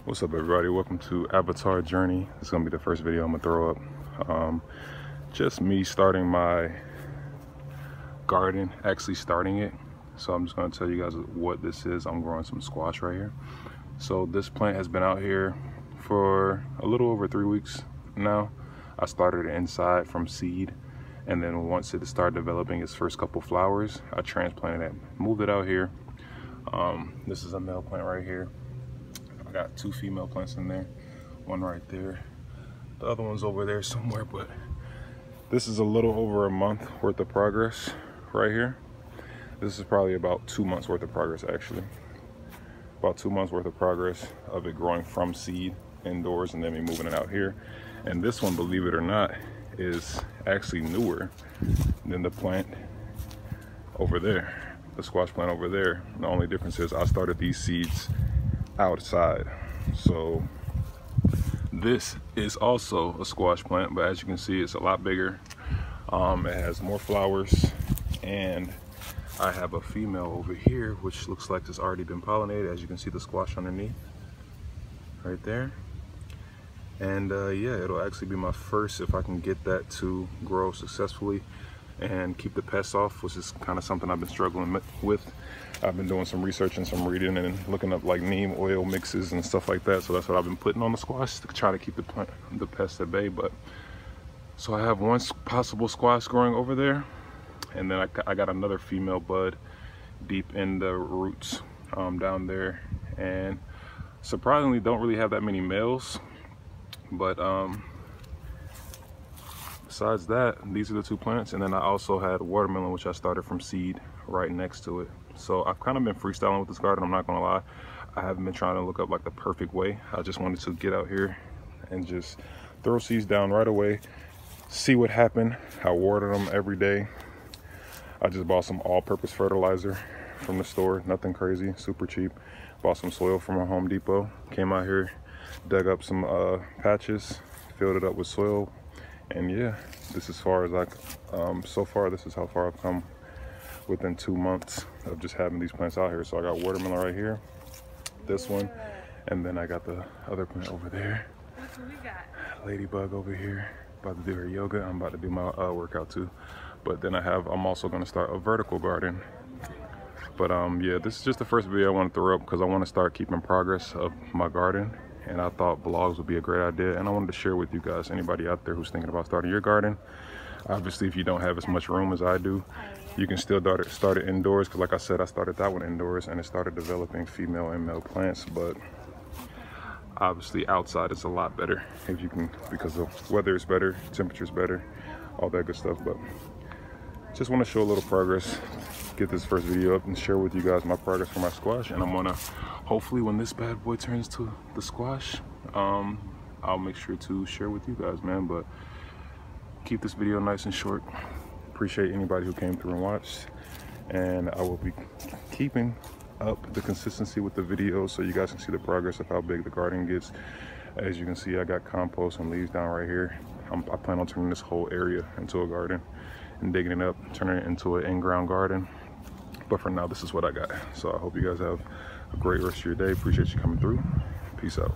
What's up, everybody? Welcome to Avatar Journey. This is gonna be the first video I'm gonna throw up. Just me starting my garden, actually starting it. So I'm just gonna tell you guys what this is. I'm growing some squash right here. So this plant has been out here for a little over 3 weeks now. I started it inside from seed, and then once it started developing its first couple flowers, I transplanted it, moved it out here. This is a male plant right here. I got 2 female plants in there, one right there. The other one's over there somewhere, but this is a little over a month worth of progress right here. This is probably about 2 months worth of progress, actually. About 2 months worth of progress of it growing from seed indoors and then me moving it out here. And this one, believe it or not, is actually newer than the plant over there, the squash plant over there. The only difference is I started these seeds outside. So this is also a squash plant, but as you can see, it's a lot bigger. It has more flowers, and I have a female over here which looks like it's already been pollinated. As you can see, the squash underneath right there. And yeah, it'll actually be my first, if I can get that to grow successfully and keep the pests off, which is kind of something I've been struggling with. I've been doing some research and some reading and looking up like neem oil mixes and stuff like that. So that's what I've been putting on the squash to try to keep the pests at bay. But so I have one possible squash growing over there, and then I got another female bud deep in the roots down there. And surprisingly, don't really have that many males. But besides that, these are the 2 plants. And then I also had watermelon, which I started from seed right next to it. So I've kind of been freestyling with this garden, I'm not gonna lie. I haven't been trying to look up like the perfect way. I just wanted to get out here and just throw seeds down right away, see what happened. I watered them every day. I just bought some all-purpose fertilizer from the store, nothing crazy, super cheap. Bought some soil from a Home Depot, came out here, dug up some patches, filled it up with soil, and yeah, this is far as so far this is how far I've come within 2 months of just having these plants out here. So I got watermelon right here, this one, and then I got the other plant over there. What we got? Ladybug over here, about to do her yoga. I'm about to do my workout too. But then I'm also going to start a vertical garden. But yeah, this is just the first video I want to throw up because I want to start keeping progress of my garden. And I thought vlogs would be a great idea, and I wanted to share with you guys, anybody out there who's thinking about starting your garden. Obviously, if you don't have as much room as I do, you can still start it indoors, because like I said, I started that one indoors and it started developing female and male plants. But obviously outside is a lot better if you can, because the weather is better, temperature's better, all that good stuff. But just want to show a little progress, get this first video up and share with you guys my progress for my squash. And I'm gonna, hopefully when this bad boy turns to the squash, I'll make sure to share with you guys, man. But keep this video nice and short. Appreciate anybody who came through and watched, and I will be keeping up the consistency with the videos so you guys can see the progress of how big the garden gets. As you can see, I got compost and leaves down right here. I plan on turning this whole area into a garden and digging it up, turning it into an in-ground garden. But for now, this is what I got. So I hope you guys have a great rest of your day. Appreciate you coming through. Peace out.